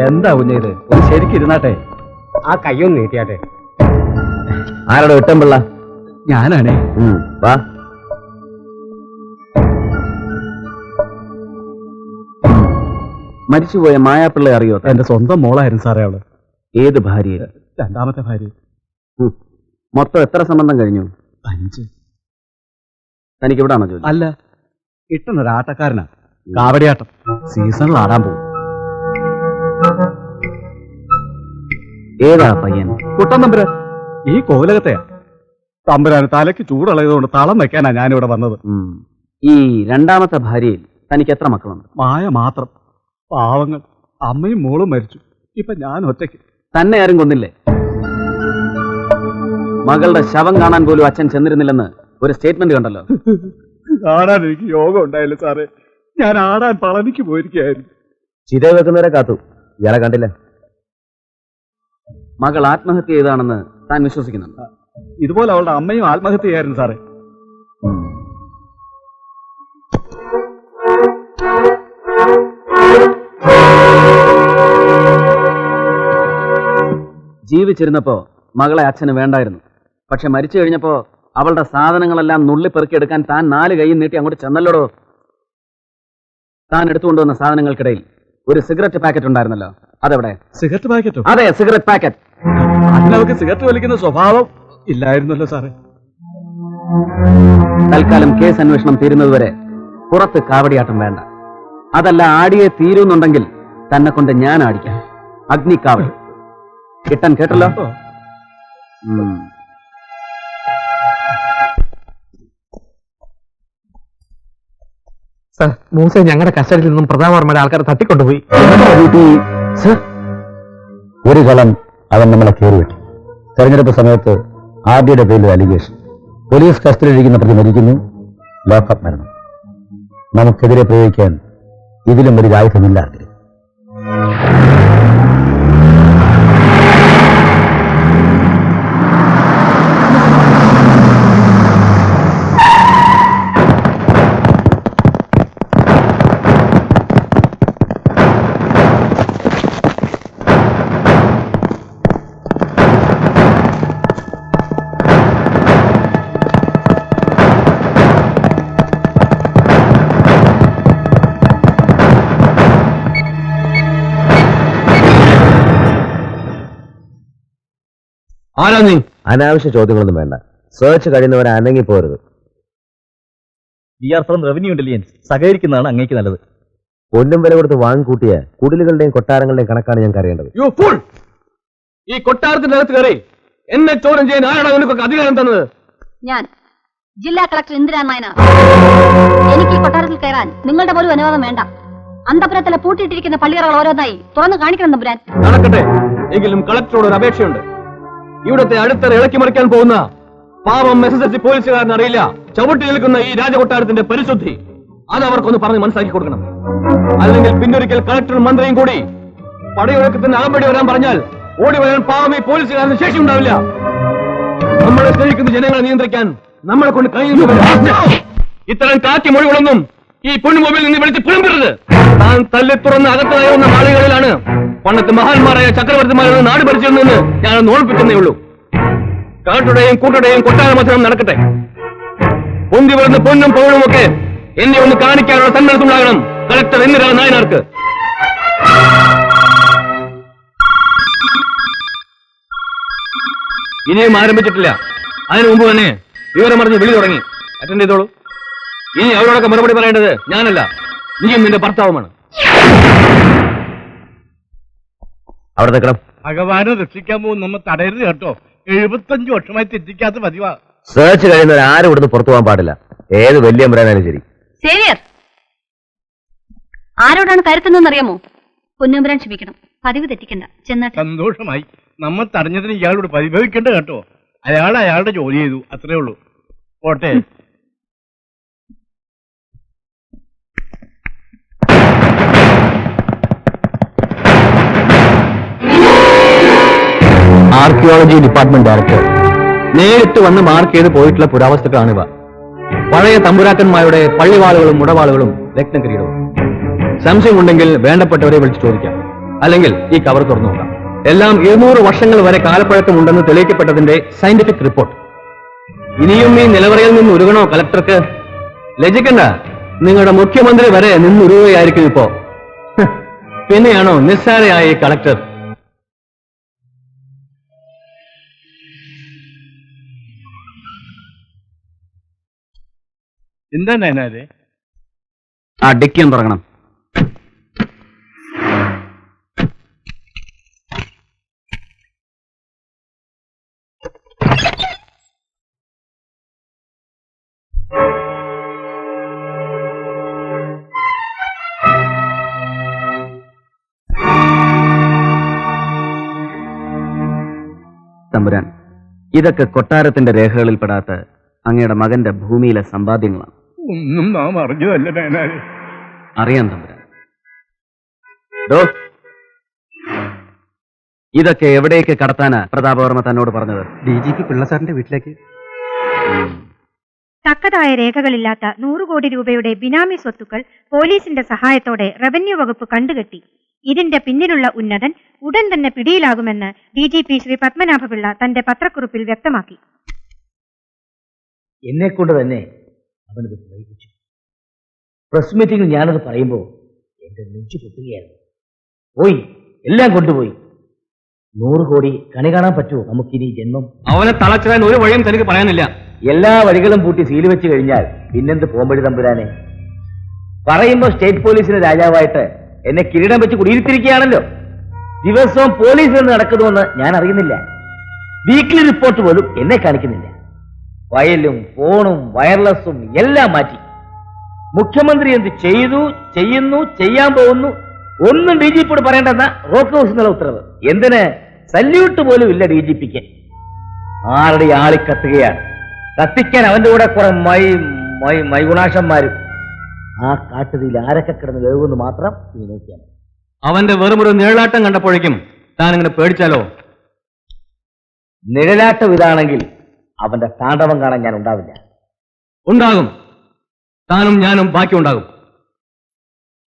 എന്താ കുഞ്ഞത് ശരിക്കും ഇരുന്നാട്ടെ. ആ കയ്യൊന്ന് നീട്ടിയാട്ടെ. ആരോട് വിട്ടമ്പിള്ള? ഞാനാണേ. വാ. മരിച്ചുപോയ മായാപ്പിള്ള അറിയോ? എന്റെ സ്വന്തം മോളായിരുന്നു സാറേ അവള്. ഏത് ഭാര്യ? രണ്ടാമത്തെ ഭാര്യ. മൊത്തം എത്ര സംബന്ധം കഴിഞ്ഞു? 5. തനിക്ക് എവിടാണോ ജോലി? അല്ല, കിട്ടുന്നൊരാട്ടക്കാരനാ. കാവടിയാട്ടം സീസണിൽ ആടാൻ പോകും. ഏതാ പയ്യൻ? കുട്ടൻ തമ്പുരാൻ. ഈ കോലകത്തെയാ. തമ്പുരാന് തലയ്ക്ക് ചൂടുള്ളതുകൊണ്ട് തളം വെക്കാനാ ഞാനിവിടെ വന്നത്. ഈ രണ്ടാമത്തെ ഭാര്യയിൽ തനിക്ക് എത്ര മക്കളുണ്ട്? മായ മാത്രം. പാവങ്ങൾ. അമ്മയും മോളും മരിച്ചു. ഇപ്പൊ ഞാൻ ഒറ്റയ്ക്ക്. തന്നെ ആരും കൊന്നില്ലേ? മകളുടെ ശവം കാണാൻ പോലും അച്ഛൻ ചെന്നിരുന്നില്ലെന്ന് ഒരു സ്റ്റേറ്റ്മെന്റ് കണ്ടല്ലോ. കാണാൻ എനിക്ക് യോഗം ഉണ്ടായില്ല സാറേ. ഞാൻ ആടാൻ പളനിക്ക് പോയിരിക്കുകയായിരുന്നു. ചിത വെക്കുന്നവരെ കാത്തു. ഇയാളെ കണ്ടില്ല. മകൾ ആത്മഹത്യ ചെയ്താണെന്ന് താൻ വിശ്വസിക്കുന്നുണ്ട്? ഇതുപോലെ അവളുടെ അമ്മയും ആത്മഹത്യ ചെയ്യായിരുന്നു സാറേ. ജീവിച്ചിരുന്നപ്പോ മകളെ അച്ഛന് വേണ്ടായിരുന്നു. പക്ഷെ മരിച്ചു കഴിഞ്ഞപ്പോ അവളുടെ സാധനങ്ങളെല്ലാം നുള്ളിപ്പെറുക്കിയെടുക്കാൻ താൻ 4 കൈയും നീട്ടി അങ്ങോട്ട് ചെന്നല്ലോടോ. താൻ എടുത്തുകൊണ്ടുവന്ന സാധനങ്ങൾക്കിടയിൽ ഒരു സിഗരറ്റ് പാക്കറ്റ് ഉണ്ടായിരുന്നല്ലോ, അതെവിടെ? സിഗരറ്റ് പാക്കറ്റോ? അതെ, സിഗരറ്റ് പാക്കറ്റ്. അതിനവർക്ക് സിഗരറ്റ് വലിക്കുന്ന സ്വഭാവം ഇല്ലായിരുന്നല്ലോ സാറേ. തൽക്കാലം കേസ് അന്വേഷണം തീരുന്നതുവരെ പുറത്ത് കാവടിയാട്ടം വേണ്ട. അതല്ല, ആടിയെ തീരുന്നുണ്ടെങ്കിൽ തന്നെ കൊണ്ട് ഞാൻ ആടിക്കാം. അഗ്നിക്കാവടി. കിട്ടാൻ കേട്ടല്ലോ. സർ, മൂസ ഞങ്ങളുടെ കസ്റ്റഡിയിൽ നിന്നും പ്രതാപവർമ്മയുടെ ആൾക്കാരെ തട്ടിക്കൊണ്ടുപോയി. ഒരു കളം അവൻ നമ്മളെ കയറിവിട്ടു. തെരഞ്ഞെടുപ്പ് സമയത്ത് ആർഡിയുടെ പേരിൽ അലിഗേഷൻ. പോലീസ് കസ്റ്റഡിയിലിരിക്കുന്ന പ്രതി മരിക്കുന്നു, ലോക്കപ്പ് മരണം. നമുക്കെതിരെ പ്രയോഗിക്കാൻ ഇതിലും ഒരു ആയുധമില്ല. ആരാ നീ? അനാവശ്യ ചോദ്യങ്ങളൊന്നും വേണ്ട. സെർച്ച് കഴിയുന്നവരെ അനങ്ങി പോരുത്. റവന്യൂ ഇന്റലിജൻസ് സഹകരിക്കുന്നതാണ് അങ്ങേക്ക് നല്ലത്. പൊന്നും വില കൊടുത്ത് വാങ്ങിക്കൂട്ടിയ കുടിലുകളുടെയും കൊട്ടാരങ്ങളുടെയും കണക്കാണ് ഞങ്ങൾക്ക് അറിയേണ്ടത്. ഈ കൊട്ടാരത്തിന്റെ അകത്ത് കയറി എന്നെ ചോദ്യം ചെയ്യാൻ ആരാണ് നിനക്കൊക്കെ അധികാരം തന്നത്? ഞാൻ, ജില്ലാ കളക്ടർ ഇന്ദിരാ നായനാർ. എനിക്ക് ഈ കൊട്ടാരത്തിൽ കയറാൻ നിങ്ങളുടെ പോലും അനുവാദം വേണ്ട. അന്തപുരത്തിലെ പൂട്ടിയിട്ടിരിക്കുന്ന പള്ളിയറകൾ ഓരോന്നായി തുറന്നു കാണിക്കണം തമ്പുരാൻ. നടക്കട്ടെ. എങ്കിലും കളക്ടറോട് ഒരു അപേക്ഷയുണ്ട്. ഇവിടുത്തെ അടുത്തറ ഇളക്കി മറിക്കാൻ പോകുന്ന പാവം SSLC പോലീസുകാരന് അറിയില്ല ചവിട്ടി നിൽക്കുന്ന ഈ രാജകൊട്ടാരത്തിന്റെ പരിശുദ്ധി. അത് അവർക്കൊന്ന് പറഞ്ഞ് മനസ്സിലാക്കി കൊടുക്കണം. അല്ലെങ്കിൽ പിന്നൊരിക്കൽ കളക്ടറും മന്ത്രിയും കൂടി പടയൊഴുക്കത്തിന് അകമ്പടി വരാൻ പറഞ്ഞാൽ ഓടി വരാൻ പാവം ഈ പോലീസുകാരന് ശേഷി ഉണ്ടാവില്ല. നമ്മളെ സ്നേഹിക്കുന്ന ജനങ്ങളെ നിയന്ത്രിക്കാൻ നമ്മളെ കൊണ്ട് കഴിയുന്നില്ല. ഇത്തരം കാക്കി മൊഴികളൊന്നും ഈ പൊണ്ണുമൊബൈലിൽ നിന്ന് വിളിച്ച് പുറമ്പരുത്. താൻ തല്ലി തുറന്ന് അകത്ത് കയറുന്ന നാളുകളിലാണ് പണ്ടത്തെ മഹാന്മാരായ ചക്രവർത്തിമാരുടെ നാട് ഭരിച്ചിരുന്നെന്ന് ഞാൻ ഓർപ്പിക്കുന്നേ ഉള്ളൂ. കാട്ടുടെയും കൂട്ടുടെയും കൊട്ടാര മത്സരം നടക്കട്ടെ. പൊന്തി വരുന്ന പൊന്നും പൗളും ഒക്കെ എന്നെ ഒന്ന് കാണിക്കാനുള്ള സന്മനസ്സുണ്ടാകണം കളക്ടർ ഇന്ദിരാ നായനാർക്ക്. ഇനിയും ആരംഭിച്ചിട്ടില്ല. അതിനു മുമ്പ് തന്നെ വിവരമറിഞ്ഞ് വിളി തുടങ്ങി. അറ്റൻഡ് ചെയ്തോളൂ. ഇനി അവരോടൊക്കെ മറുപടി പറയേണ്ടത് ഞാനല്ല, നീയും നിന്റെ ഭർത്താവുമാണ്. അവിടെ നിൽക്കണം. ഭഗവാനെ രക്ഷിക്കാൻ പോകും നമ്മൾ തടയരുത് കേട്ടോ. 75 വർഷമായി തെറ്റിക്കാത്ത പതിവാ. സെർച്ച് കഴിയുന്നവർ ആരും ഇവിടുന്ന് പുറത്തു പോകാൻ പാടില്ല. ഏത് വലിയ അമ്പരാനാലും ശരി. സേവിയർ, ആരോടാണ് കരുത്തുന്നറിയാമോ? പൊന്നുമ്പരാൻ ക്ഷമിക്കണം, പതിവ് തെറ്റിക്കണ്ട. ചെന്നാട്ടെ. സന്തോഷമായി. നമ്മൾ തടഞ്ഞതിന് ഇയാളോട് പരിഭവിക്കണ്ട കേട്ടോ. അയാൾ അയാളുടെ ജോലി ചെയ്തു, അത്രേ ഉള്ളൂ. പോട്ടെ. ആർക്കിയോളജി ഡിപ്പാർട്ട്മെന്റ് ഡയറക്ടർ നേരിട്ട് വന്ന് മാർക്ക് ചെയ്ത് പോയിട്ടുള്ള പുരാവസ്തുക്കളാണിവ. പഴയ തമ്പുരാക്കന്മാരുടെ പള്ളിവാളുകളും മുടവാളുകളും രത്നകിരീടവും. സംശയമുണ്ടെങ്കിൽ വേണ്ടപ്പെട്ടവരെ വിളിച്ച് ചോദിക്കാം. അല്ലെങ്കിൽ ഈ കവർ തുറന്നു നോക്കാം. എല്ലാം 200 വർഷങ്ങൾ വരെ കാലപ്പഴക്കമുണ്ടെന്ന് തെളിയിക്കപ്പെട്ടതിന്റെ സയന്റിഫിക് റിപ്പോർട്ട്. ഇനിയും ഈ നിലവറയിൽ നിന്ന് ഉരുകണോ കളക്ടർക്ക്? ലജിക്കണ്ട, നിങ്ങളുടെ മുഖ്യമന്ത്രി വരെ നിന്നുരുകയായിരിക്കും ഇപ്പോ. പിന്നെയാണോ നിസ്സാരയായ ഈ കളക്ടർ? എന്താ നയനാരെ? ആ ഡിക്കി ഒന്ന് തുടങ്ങണം. തമ്പുരാൻ, ഇതൊക്കെ കൊട്ടാരത്തിന്റെ രേഖകളിൽ പെടാത്ത അങ്ങയുടെ മകന്റെ ഭൂമിയിലെ സമ്പാദ്യങ്ങളാണ്. ഒന്നും നാം അറിഞ്ഞതല്ല നയനാരെ. അറിയാം തമ്പുരാൻ. ദോ, ഇതൊക്കെ എവിടേക്ക് കടത്താനാ പ്രതാപവർമ്മ തന്നോട് പറഞ്ഞത്? DGP പിള്ളസാറിന്റെ വീട്ടിലേക്ക്. തക്കതായ രേഖകളില്ലാത്ത 100 കോടി രൂപയുടെ ബിനാമി സ്വത്തുക്കൾ പോലീസിന്റെ സഹായത്തോടെ റവന്യൂ വകുപ്പ് കണ്ടുകെട്ടി. ഇതിന്റെ പിന്നിലുള്ള ഉന്നതൻ ഉടൻ തന്നെ പിടിയിലാകുമെന്ന് DGP ശ്രീ പത്മനാഭപിള്ള തന്റെ പത്രക്കുറിപ്പിൽ വ്യക്തമാക്കി. എന്നെക്കൊണ്ട് തന്നെ അവനത് പ്രയോഗിച്ചു. പ്രസ് മീറ്റിംഗിൽ ഞാനത് പറയുമ്പോൾ എന്റെ നെഞ്ചു പൊട്ടുകയായിരുന്നു. പോയി, എല്ലാം കൊണ്ടുപോയി. 100 കോടി കണി കാണാൻ പറ്റുമോ നമുക്കിനി ജന്മം? അവനെ തളച്ചിടാൻ ഒരു വഴിയും തനിക്ക് പറയാനില്ല. എല്ലാ വഴികളും പൂട്ടി സീല് വെച്ച് കഴിഞ്ഞാൽ പിന്നെന്ത് പോംവഴി തമ്പുരാനെ? പറയുമ്പോ സ്റ്റേറ്റ് പോലീസിന് രാജാവായിട്ട് എന്നെ കിരീടം വെച്ച് കുടിയിരുത്തിരിക്കുകയാണല്ലോ. ദിവസവും പോലീസിൽ നിന്ന് നടക്കുന്നുവെന്ന് ഞാൻ അറിയുന്നില്ല. വീക്ക്ലി റിപ്പോർട്ട് പോലും എന്നെ കാണിക്കുന്നില്ല. ഫയലും ഫോണും വയർലെസ്സും എല്ലാം മാറ്റി. മുഖ്യമന്ത്രി എന്ത് ചെയ്തു, ചെയ്യുന്നു, ചെയ്യാൻ പോകുന്നു ഒന്നും DGPയോട് പറയേണ്ടെന്ന റോക്ക് ഹൗസ് എന്നുള്ള ഉത്തരവ്. എന്തിന്? സല്യൂട്ട് പോലും ഇല്ല DGPക്ക്. ആരുടെ ആളി കത്തുകയാണ്. കത്തിക്കാൻ അവന്റെ കൂടെ കുറെ മൈഗുണാശന്മാരും. ആ കാട്ടുതീയിൽ ആരൊക്കെ കിടന്ന് വേവുമെന്ന് മാത്രം നീ നോക്കിയാണ്. അവന്റെ വെറുമൊരു നിഴലാട്ടം കണ്ടപ്പോഴേക്കും താൻ ഇങ്ങനെ പേടിച്ചാലോ? നിഴലാട്ടം ഇതാണെങ്കിൽ അവന്റെ താണ്ഡവം കാണാൻ ഞാൻ ഉണ്ടാവില്ല. ഉണ്ടാകും. താനും ഞാനും ബാക്കി ഉണ്ടാകും.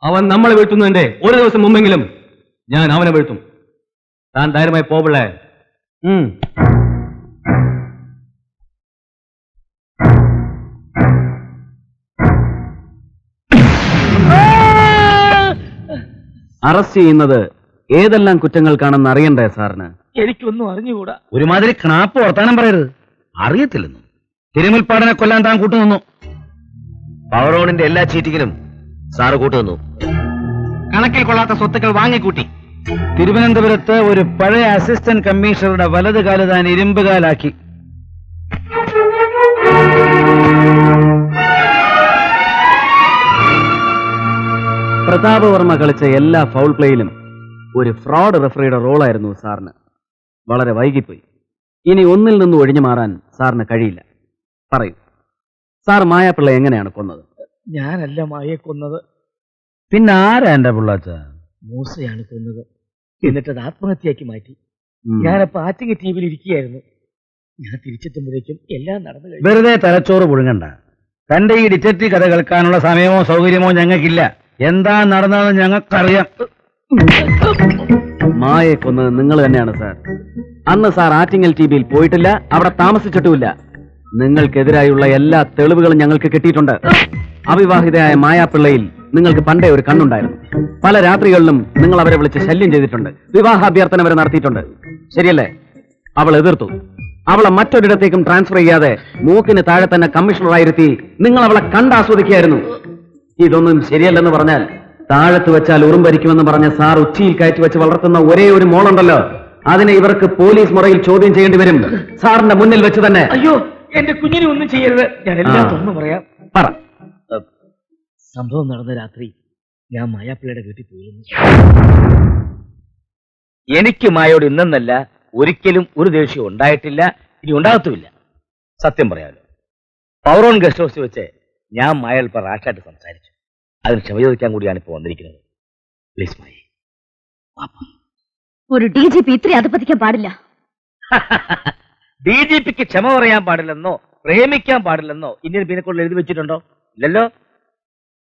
അവൻ നമ്മളെ വീഴ്ത്തുന്നതിന്റെ ഒരു ദിവസം മുമ്പെങ്കിലും ഞാൻ അവനെ വീഴ്ത്തും. താൻ ധൈര്യമായി പോപിള്ളേ. അറസ്റ്റ് ചെയ്യുന്നത് ഏതെല്ലാം കുറ്റങ്ങൾക്കാണെന്ന് അറിയണ്ടേ സാറിന്? എനിക്കൊന്നും അറിഞ്ഞുകൂടാ. ഒരുമാതിരി ക്നാപ്പ് വർത്താനം പറയരുത്. അറിയത്തില്ലെന്നു. തിരുമുൽപ്പാടനെ കൊല്ലാൻ താൻ കൂട്ടുനിന്നു. പവറോണിന്റെ എല്ലാ ചീറ്റിങ്ങിനും സാറ് കൂട്ടുനിന്നു. കണക്കിൽ കൊള്ളാത്ത സ്വത്തുക്കൾ വാങ്ങിക്കൂട്ടി. തിരുവനന്തപുരത്ത് ഒരു പഴയ അസിസ്റ്റന്റ് കമ്മീഷണറുടെ വലതുകാല് താൻ ഇരുമ്പുകാലാക്കി. പ്രതാപവർമ്മ കളിച്ച എല്ലാ ഫൗൾ പ്ലേയിലും ഒരു ഫ്രോഡ് റെഫറിയുടെ റോളായിരുന്നു സാറിന്. വളരെ വൈകിപ്പോയി. ഇനി ഒന്നിൽ നിന്ന് ഒഴിഞ്ഞു മാറാൻ സാറിന് കഴിയില്ല. പറയൂ, സാർ മായാപ്പിള്ള എങ്ങനെയാണ് കൊന്നത്? ഞാനല്ല മായയെ കൊന്നത്. പിന്നെ ആരാ എന്റെ പിള്ളാച്ച? മൂസയാണ് കൊന്നത്. എന്നിട്ടത് ആത്മഹത്യയാക്കി മാറ്റി. ഞാനപ്പോ ആറ്റിങ്ങ ടിവിയിൽ ഇരിക്കുകയായിരുന്നു. ഞാൻ തിരിച്ചെത്തുമ്പോഴേക്കും എല്ലാം നടന്നു കഴിഞ്ഞു. വെറുതെ തലച്ചോറ് പുഴുങ്ങണ്ട. തന്റെ ഈ ഡിറ്റക്റ്റീവ് കഥ കേൾക്കാനുള്ള സമയമോ സൗകര്യമോ ഞങ്ങൾക്കില്ല. എന്താ നടന്നതെന്ന് ഞങ്ങൾക്കറിയാം. മായയെ കൊന്നത് നിങ്ങൾ തന്നെയാണ് സാർ. അന്ന് സാർ ആറ്റിങ്ങൽ ടിവിയിൽ പോയിട്ടില്ല, അവിടെ താമസിച്ചിട്ടുമില്ല. നിങ്ങൾക്കെതിരായുള്ള എല്ലാ തെളിവുകളും ഞങ്ങൾക്ക് കിട്ടിയിട്ടുണ്ട്. അവിവാഹിതയായ മായാപ്പിള്ളയിൽ നിങ്ങൾക്ക് പണ്ടേ ഒരു കണ്ണുണ്ടായിരുന്നു. പല രാത്രികളിലും നിങ്ങൾ അവരെ വിളിച്ച് ശല്യം ചെയ്തിട്ടുണ്ട്. വിവാഹാഭ്യർത്ഥന വരെ നടത്തിയിട്ടുണ്ട്. ശരിയല്ലേ? അവൾ എതിർത്തു. അവളെ മറ്റൊരിടത്തേക്കും ട്രാൻസ്ഫർ ചെയ്യാതെ മൂക്കിന് താഴെ തന്നെ കമ്മീഷണറായിരുത്തി നിങ്ങൾ അവളെ കണ്ടാസ്വദിക്കുകയായിരുന്നു. ഇതൊന്നും ശരിയല്ലെന്ന് പറഞ്ഞാൽ താഴത്ത് വെച്ചാൽ ഉറുമ്പരിക്കുമെന്ന് പറഞ്ഞ സാർ ഉച്ചിയിൽ കയറ്റി വെച്ച് വളർത്തുന്ന ഒരേ ഒരു മോളുണ്ടല്ലോ, അതിനെ ഇവർക്ക് പോലീസ് മുറയിൽ ചോദ്യം ചെയ്യേണ്ടി വരും. സാറിന്റെ മുന്നിൽ വെച്ച് തന്നെ. അയ്യോ, എന്റെ കുഞ്ഞിനെ ഒന്നും ചെയ്യരുത്. ഞാൻ എല്ലാം തുറന്നു പറയാം. പറ. സംഭവം നടന്ന രാത്രി ഞാൻ മായാപ്പിള്ളയുടെ വീട്ടിൽ പോയിരുന്നു. എനിക്ക് മായോട് ഇന്നെന്നല്ല ഒരിക്കലും ഒരു ദേഷ്യം ഉണ്ടായിട്ടില്ല, ഇനി ഉണ്ടാകത്തുമില്ല. സത്യം പറയാമല്ലോ, പവറോൺ ഗസ്റ്റ് ഹൗസിൽ വെച്ച് ഞാൻ മായൽപ്പ റാഷായിട്ട് സംസാരിച്ചു. അതിന് ക്ഷമ ചോദിക്കാൻ കൂടിയാണ് ഇപ്പൊ വന്നിരിക്കുന്നത്. പ്ലീസ് മായ. ഒരു DGP ഇത്ര അധപ്പതിക്കാൻ പാടില്ല. DGPക്ക് ക്ഷമ പറയാൻ പാടില്ലെന്നോ പ്രേമിക്കാൻ പാടില്ലെന്നോ ഇന്ത്യൻ പീനക്കോഡിൽ എഴുതി വെച്ചിട്ടുണ്ടോ? ഇല്ലല്ലോ.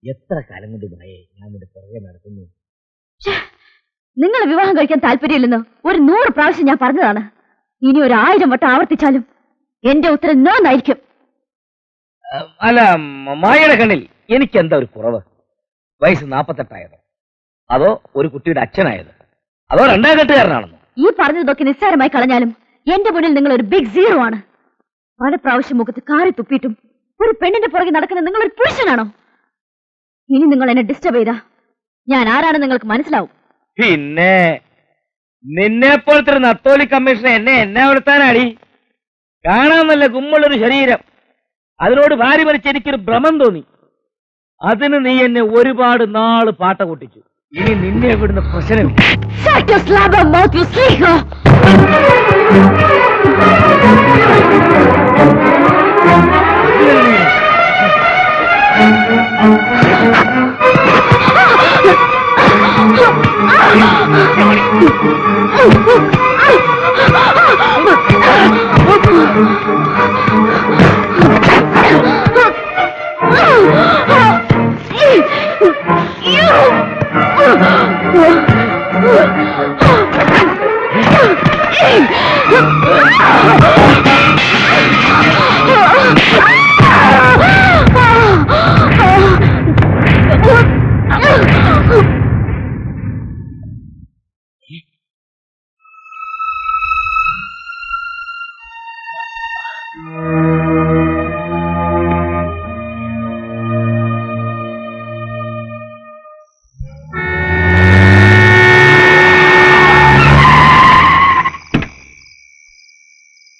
എത്ര കാലം കൊണ്ട് മായേ ഞാൻ നിന്റെ പുറകെ നടക്കുന്നു. നിങ്ങൾ വിവാഹം കഴിക്കാൻ താല്പര്യമില്ലെന്ന് ഒരു 100 പ്രാവശ്യം ഞാൻ പറഞ്ഞതാണ്. ഇനി ഒരു 1000 വട്ടം ആവർത്തിച്ചാലും എന്റെ ഉത്തരം നോ എന്നായിരിക്കും. അല്ല, മായയുടെ കണ്ണിൽ എനിക്ക് എന്താ ഒരു കുറവ്? വയസ്സ് 48 അതോ ഒരു കുട്ടിയുടെ അച്ഛനായത്, അതോ 2ാം കെട്ടുകാരനാണെന്നോ? ഈ പറഞ്ഞതൊക്കെ നിസ്സാരമായി കളഞ്ഞാലും എന്റെ മുന്നിൽ നിങ്ങൾ ഒരു ബിഗ് സീറോ ആണ്. പല പ്രാവശ്യം മുഖത്ത് കാറി തുപ്പിയിട്ടും ഒരു പെണ്ണിന്റെ പുറകെ നടക്കുന്ന നിങ്ങൾ ഒരു പുരുഷനാണോ? ഇനി നിങ്ങൾ എന്നെ ഡിസ്റ്റർബ് ചെയ്താ ഞാൻ ആരാണെന്ന് നിങ്ങൾക്ക് മനസ്സിലാവും. പിന്നെ നിന്നെ പോലത്തെ ഒരു നത്തോലി കമ്മീഷനെ എന്നെ വളർത്താനാടി? കാണാൻ നല്ല ഗുമ്മുള്ളൊരു ശരീരം, അതിനോട് ഭാര്യ മരിച്ച് എനിക്കൊരു ഭ്രമം തോന്നി. അതിന് നീ എന്നെ ഒരുപാട് നാള് പാട്ട കൂട്ടിച്ചു. ഇനി നിന്നെ ഇവിടുന്ന് പ്രശ്നമില്ല. Shut your slobber mouth, you sleeker!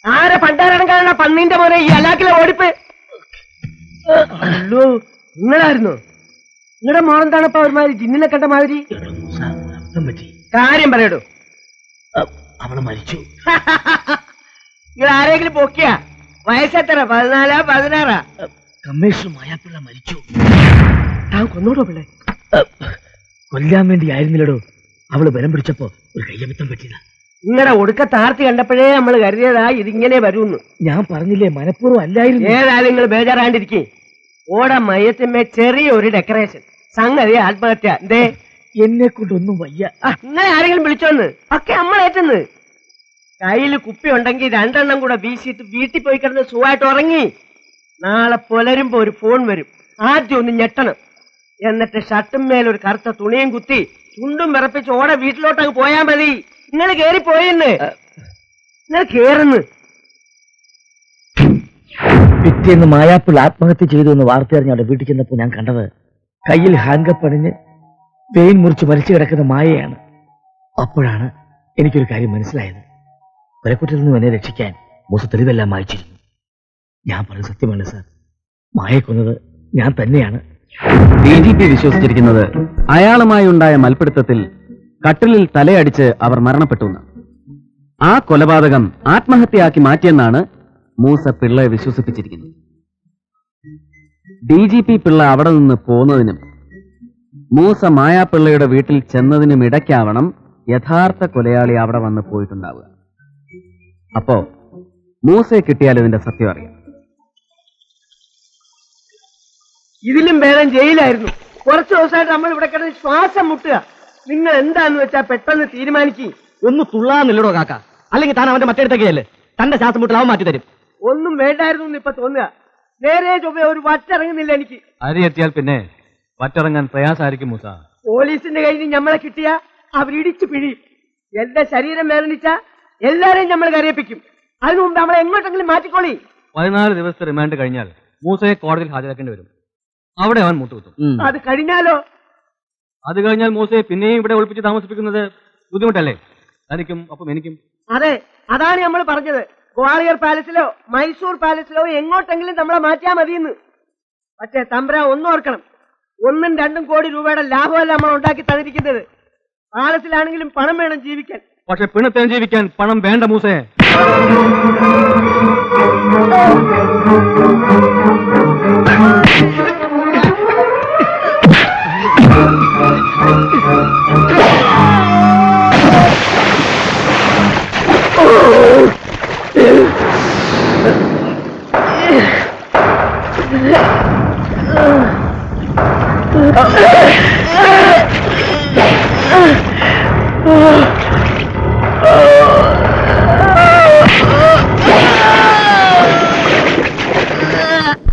ആരെ പണ്ടാരണം കാണുന്ന പന്നീന്റെ മോനെ ഈ അലാക്കിലെ ഓടിപ്പ്. അല്ലോ, നിങ്ങളായിരുന്നു? നിങ്ങളുടെ മോളെന്താണപ്പ ഒരുമാതിരി ജിന്നിനെ കണ്ട മാതിരി? കാര്യം പറയടോ. അവള് മരിച്ചു. നിങ്ങൾ ആരെങ്കിലും പൊക്കിയാ? വയസ്സെത്ര? 14 16? കമ്മീഷണർ മായാപ്പിള്ള മരിച്ചു. താൻ കൊന്നോടോ പിള്ളേ? കൊല്ലാൻ വേണ്ടി ആയിരുന്നില്ലടോ, അവള് ബലം പിടിച്ചപ്പോ ഒരു കയ്യബദ്ധം പറ്റിയതാ. നിങ്ങളുടെ ഒടുക്കത്താർത്തി കണ്ടപ്പോഴേ നമ്മൾ കരുതിയതാ ഇതിങ്ങനെ വരുമെന്ന്. ഞാൻ പറഞ്ഞില്ലേ, മനഃപൂർവ്വം അല്ലായിരുന്നു. ഏതായാലും നിങ്ങൾ ബേജാറാണ്ടിരിക്കേ. ഓടെ മയത്തിന്മേ ചെറിയൊരു ഡെക്കറേഷൻ, സംഗതി ആത്മഹത്യ. എന്തേ എന്നെ കൊണ്ടൊന്നും വയ്യ. ഇങ്ങനെ ആരെങ്കിലും വിളിച്ചോന്ന്? ഒക്കെ നമ്മളേറ്റെന്ന്. കയ്യില് കുപ്പി ഉണ്ടെങ്കിൽ 2 എണ്ണം കൂടെ വീശിയിട്ട് വീട്ടിൽ പോയി കിടന്ന് സുഖമായിട്ട് ഉറങ്ങി. നാളെ പുലരുമ്പോ ഒരു ഫോൺ വരും. ആദ്യം ഒന്ന് ഞെട്ടണം. എന്നിട്ട് ഷർട്ടും മേലൊരു കറുത്ത തുണിയും കുത്തി ചുണ്ടും വിറപ്പിച്ച് ഓടെ വീട്ടിലോട്ടങ്ങ് പോയാ മതി. നിങ്ങൾ കേറിപ്പോയെന്ന്. നിങ്ങൾ കേറുന്നു. പിറ്റേന്ന് മായാപ്പിൾ ആത്മഹത്യ ചെയ്തു എന്ന് വാർത്ത അറിഞ്ഞ അവിടെ വീട്ടിൽ ചെന്നപ്പോ ഞാൻ കണ്ടത് കയ്യിൽ ഹാൻഡ് കപ്പ് അണിഞ്ഞ് വെയിൻ മുറിച്ച് വലിച്ചു കിടക്കുന്ന മായയാണ്. അപ്പോഴാണ് എനിക്കൊരു കാര്യം മനസ്സിലായത്. കൊലക്കുറ്റത്തിൽ നിന്ന് എന്നെ രക്ഷിക്കാൻ മൂസ തെളിവെല്ലാം വായിച്ചിരുന്നു. ഞാൻ പറഞ്ഞ സത്യമാണ് സാർ. മായയെ കൊന്നത് ഞാൻ തന്നെയാണ്. DGP വിശ്വസിച്ചിരിക്കുന്നത് അയാളുമായി ഉണ്ടായ മൽപ്പിടുത്തത്തിൽ കട്ടിലിൽ തലയടിച്ച് അവർ മരണപ്പെട്ടു. ആ കൊലപാതകം ആത്മഹത്യയാക്കി മാറ്റിയെന്നാണ് മൂസ പിള്ളയെ വിശ്വസിപ്പിച്ചിരിക്കുന്നത്. DGP പിള്ള അവിടെ നിന്ന് പോന്നതിനും മൂസ മായാപ്പിള്ളയുടെ വീട്ടിൽ ചെന്നതിനും ഇടയ്ക്കാവണം യഥാർത്ഥ കൊലയാളി അവിടെ വന്ന് പോയിട്ടുണ്ടാവുക. അപ്പോ മൂസയെ കിട്ടിയാൽ ഇതിന്റെ സത്യം അറിയാം. ഇതിലും ഭേദം ജയിലായിരുന്നു. കുറച്ചു ദിവസമായിട്ട് നമ്മൾ ഇവിടെ കിടന്ന് ശ്വാസം മുട്ടുക. നിങ്ങൾ എന്താന്ന് വെച്ചാ പെട്ടെന്ന് തീരുമാനിക്കും. ഒന്ന് തുള്ളാന്നില്ലടോ കാക്ക, അല്ലെങ്കിൽ താൻ അവന്റെ മറ്റേടത്തേക്കല്ലേ തന്റെ ശ്വാസം മുട്ടിൽ അവൻ മാറ്റി തരും. ഒന്നും വേണ്ടായിരുന്നു എന്ന് ഇപ്പൊ തോന്നുക. നേരെ ചൊവ്വ ഒരു വറ്റിറങ്ങുന്നില്ല എനിക്ക്. അരി എത്തിയാൽ പിന്നെ വറ്റിറങ്ങാൻ പ്രയാസമായിരിക്കും മൂസ. പോലീസിന്റെ കയ്യിൽ ഞമ്മളെ കിട്ടിയ അവരിടിച്ചു പിഴിയും. എന്റെ ശരീരം വേദനിച്ച എല്ലാരെയും നമ്മൾ കരയിപ്പിക്കും. അതിനു മുമ്പ് നമ്മളെ എങ്ങോട്ടെങ്കിലും മാറ്റിക്കോളി. 14 ദിവസത്തെ റിമാൻഡ് കഴിഞ്ഞാൽ മൂസയെ കോടതിയിൽ ഹാജരാക്കേണ്ടി വരും. അവിടെ അവൻ മുട്ടുകുത്തും. അത് കഴിഞ്ഞാലോ? അത് കഴിഞ്ഞാൽ മൂസയെ പിന്നെയും ഇവിടെ ഒളിപ്പിച്ച് താമസിപ്പിക്കുന്നത് ബുദ്ധിമുട്ടല്ലേ? തനിക്കും അപ്പം എനിക്കും. അതെ, അതാണ് നമ്മൾ പറഞ്ഞത്. ഗ്വാളിയർ പാലസിലോ മൈസൂർ പാലസിലോ എങ്ങോട്ടെങ്കിലും നമ്മളെ മാറ്റിയാ മതിയെന്ന്. പക്ഷേ തമ്പ്ര ഒന്നും ഓർക്കണം, 1 2 കോടി രൂപയുടെ ലാഭമല്ല നമ്മൾ ഉണ്ടാക്കി തന്നിരിക്കുന്നത്. പാലസിലാണെങ്കിലും പണം വേണം ജീവിക്കാൻ. പക്ഷെ പിണത്തേൻ ജീവിക്കാൻ പണം വേണ്ട മൂസയെ. ആ